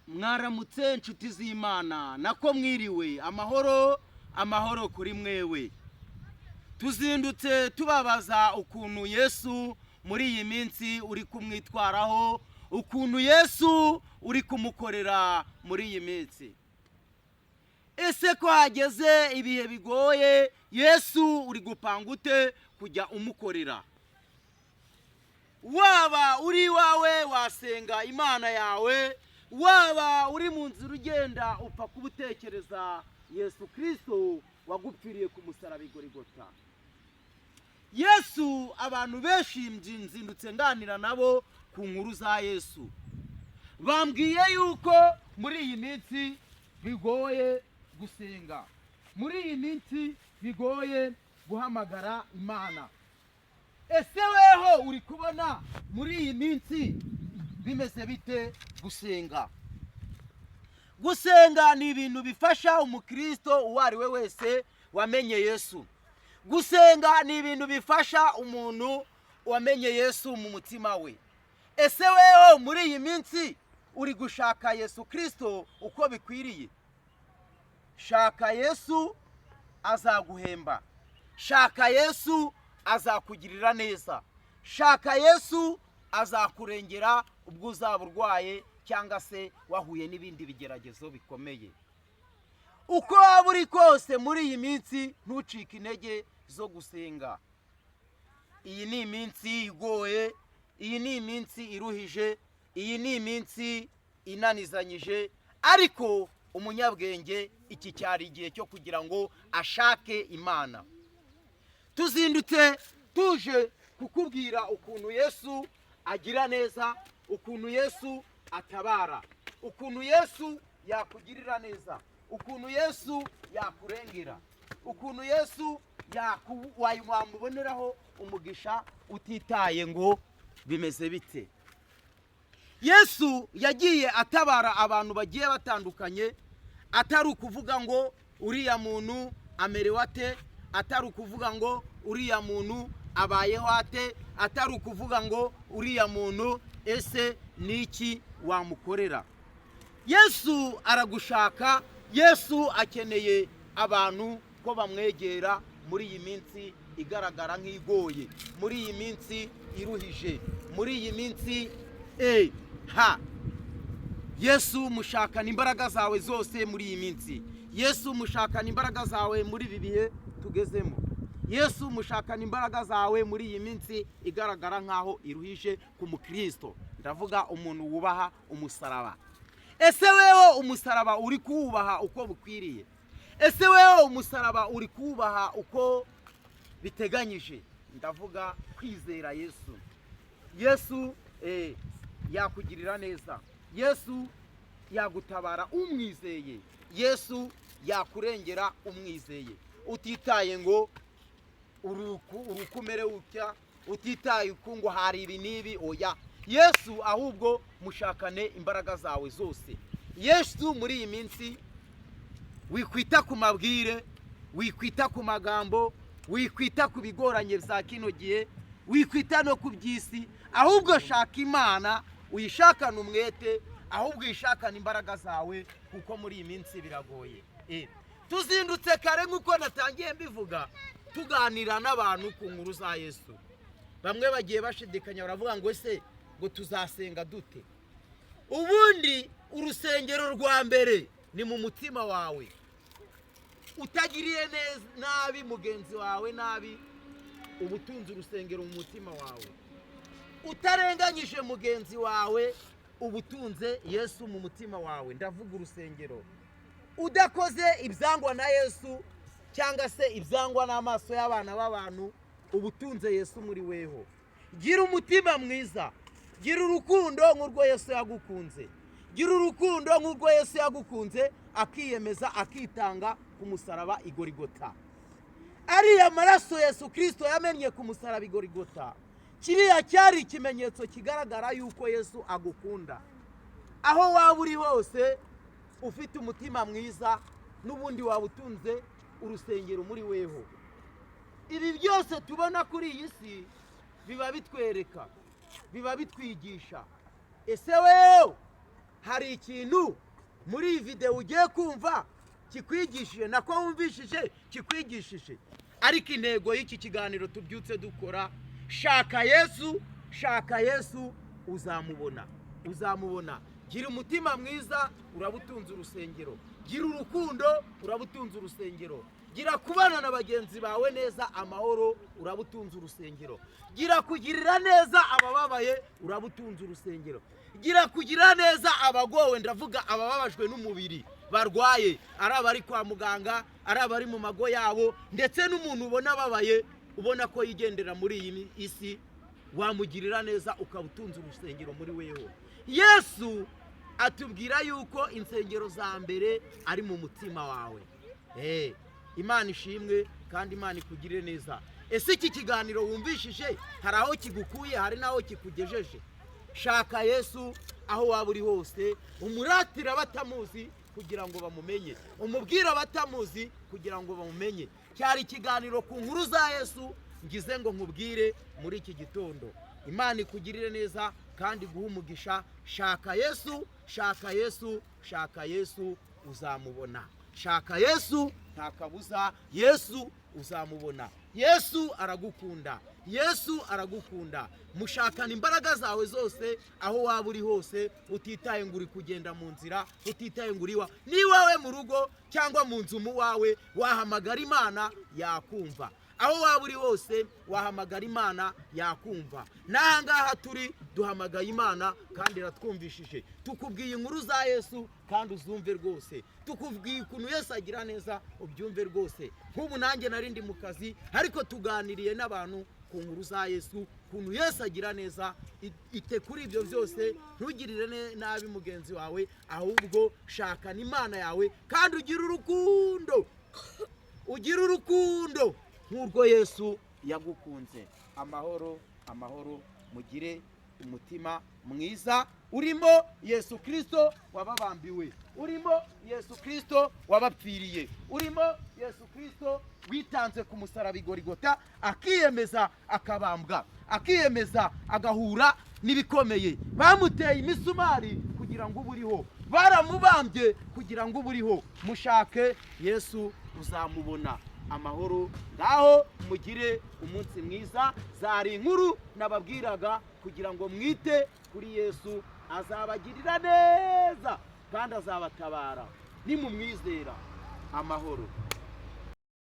Mwaramutse inshuti z'Imana, nako mwiriwe, amahoro kuri mwewe. Tuzindutse tubabaza ukuntu Yesu muri iyi minsi uri kumwitwaraho, ukuntu Yesu uri kumukorera muri iyi minsi. Ese ko hageze ibihe bigoye, Yesu uri gupanga ute kujya umukorera? Waba uri wawe wasenga Imana yawe, waba uri mu nzira ugenda upfa kubutekereza Yesu Kristo wagupfiriye ku musaraba i Golgotha. Yesu abantu benshi nzindutse nganira nabo ku nkuru za Yesu. Bambwiye yuko muri iyi minsi bigoye gusenga, muri iyi minsi bigoye guhamagara Imana. Ese weho uri kubona muri iyi minsi bimeze bite gusenga? Gusenga ni ibintu bifasha umukristo uwo ari we wese wamenye Yesu. Gusenga ni ibintu bifasha umuntu wamenye Yesu mu mutima we. Ese weho muri iyi minsi uri gushaka Yesu Kristo uko bikwiriye? Shaka Yesu azaguhemba. Shaka Yesu azakugirira neza. Shaka Yesu azakurengera ubwo uzaba urwaye cyangwa se wahuye n'ibindi bigeragezo bikomeye. Uko waba uri kose muri iyi minsi ntucike intege zo gusenga. Iyi ni iminsi igoye, iyi ni iminsi iruhije, iyi ni iminsi inanizanyije, ariko umunyabwenge iki cyari igihe cyo kugira ngo ashake Imana. Tuzindutse tuje kukubwira ukuntu Yesu agira neza, ukuntu Yesu atabara, ukuntu Yesu yakugirira neza, ukuntu Yesu yakurengera, ukuntu Yesu wamuboneraho umugisha utitaye ngo bimeze bite. Yesu yagiye atabara abantu bagiye batandukanye, atari ukuvuga ngo uriya muntu amerewe ate, atari ukuvuga ngo uriya muntu abayeho ate, atari ukuvuga ngo uriya muntu ese niki wamukorera. Yesu aragushaka, Yesu akeneye abantu ko bamwegera muri iyi minsi igaragara nk'igoye, muri iyi minsi iruhije, muri iyi minsi Yesu mushakana imbaraga zawe zose muri iyi minsi. Yesu mushakana imbaraga zawe muri ibi bihe tugezemo. Yesu mushakana imbaraga zawe muri iyi minsi igaragara nkaho iruhije ku mukristo. Ndavuga umuntu wubaha umusaraba. Ese wewe umusaraba uri kuwubaha uko bukwiriye? Ese wewe umusaraba uri kuwubaha uko biteganyije? Ndavuga kwizera Yesu. Yesu yakugirira neza. Yesu yagutabara umwizeye. Yesu yakurengera umwizeye. Utitaye ngo urukumere utya, utitaye ukungo hari ibi nibi, oya. Yesu ahubwo mushakane imbaraga zawe zose. Yesu muri iyi minsi wikwita ku mabwire, wikwita ku magambo, wikwita ku bigoranye bya kino gihe, wikwita no ku by'isi, ahubwo shaka Imana, uyishakane umwete, ahubwo uyishakane imbaraga zawe kuko muri iyi minsi biragoye. Tuzindutse kare nk'uko natangiye mbivuga, tuganira n'abantu ku nkuru za Yesu. Bamwe bagiye bashidikanya baravuga ngo ese ngo tuzasenga dute? Ubundi urusengero rwa mbere ni mu mutima wawe. Utagiriye nabi mugenzi wawe nabi, ubutunzi urusengero mu mutima wawe. Utarenganyije mugenzi wawe, ubutunze Yesu mu mutima wawe. Ndavuga urusengero. Udakoze ibyangwa na Yesu cyangwa se ibyangwa n'amaso y'abana b'abantu, ubutunze Yesu muri weho. Gira umutima mwiza, gira urukundo nk'urwo Yesu yagukunze, gira urukundo nk'urwo Yesu yagukunze akiyemeza akitanga ku musaraba i Golgotha. Ariya maraso Yesu Kristo yamennye ku musaraba i Golgotha, kiriya cyari ikimenyetso kigaragara yuko Yesu agukunda. Aho waba uri hose ufite umutima mwiza, n'ubundi waba utunze urusengero muri weho. Ibi byose tubona kuri iyi si biba bitwereka, biba bitwigisha. Ese wewe hari ikintu muri iyi videwo ugiye kumva kikwigishije nako wumvishije kikwigishije, ariko intego y'iki kiganiro tubyutse dukora, shaka Yesu, shaka Yesu uzamubona, uzamubona. Gira umutima mwiza urabutunza urusengero, gira urukundo urabutunza urusengero, gira kubana na bagenzi bawe neza amahoro urabutunza urusengero, gira kugirira neza abababaye urabutunza urusengero, gira kugira neza abagowe, ndavuga abababajwe n'umubiri barwaye, ari abari kwa muganga, ari abari mu mago yabo, ndetse n'umuntu ubona ababaye ubona ko yigendera muri iyi isi, wamugirira neza ukabutunza urusengero muri weho. Yesu atubwira yuko insengero za mbere ari mu mutima wawe. Imana ishimwe kandi Imana ikugirire neza. Ese iki kiganiro wumvishije hari aho kigukuye, hari naho kikugejeje? Shaka Yesu aho waba uri hose, umuratira abatamuzi kugira ngo bamumenye, umubwira abatamuzi kugira ngo bamumenye. Cyari ikiganiro ku nkuru za Yesu ngize ngo nkubwire muri iki gitondo. Imana ikugirire neza kandi guha umugisha. Shaka Yesu, shaka Yesu, shaka Yesu uzamubona. Shaka Yesu nta kabuza, Yesu uzamubona. Yesu aragukunda, Yesu aragukunda. Mushakana imbaraga zawe zose aho waba uri hose, utitaye ngo uri kugenda mu nzira, utitaye ngo uriwa ni wawe mu rugo cyangwa mu nzu mu wawe, wahamagara Imana yakumva. Aho waba uri hose wahamagara Imana yakumva. N'ahangaha turi duhamagaye Imana kandi iratwumvishije. Tukubwiye inkuru za Yesu kandi uzumve rwose, tukubwiye ukuntu Yesu agira neza ubyumve rwose. Nk'ubu nanjye nari ndi mu kazi ariko tuganiriye n'abantu ku nkuru za Yesu, ukuntu Yesu agira neza. Ite kuri ibyo byose, ntugirire nabi mugenzi wawe, ahubwo shakana Imana yawe kandi ugira urukundo, ugira urukundo nk'urwo Yesu yagukunze. Amahoro, amahoro, mugire umutima mwiza urimo Yesu Kristo wababambiwe, urimo Yesu Kristo wabapfiriye, urimo Yesu Kristo witanze ku musaraba Igorigota, akiyemeza akabambwa, akiyemeza agahura n'ibikomeye. Bamuteye imisumari kugira ngo uburiho, baramubambye kugira ngo uburiho. Mushake Yesu uzamubona. Amahoro, ngaho mugire umunsi mwiza. Zari inkuru nababwiraga kugira ngo mwite kuri Yesu, azabagirira neza kandi azabatabara nimumwizera. Amahoro.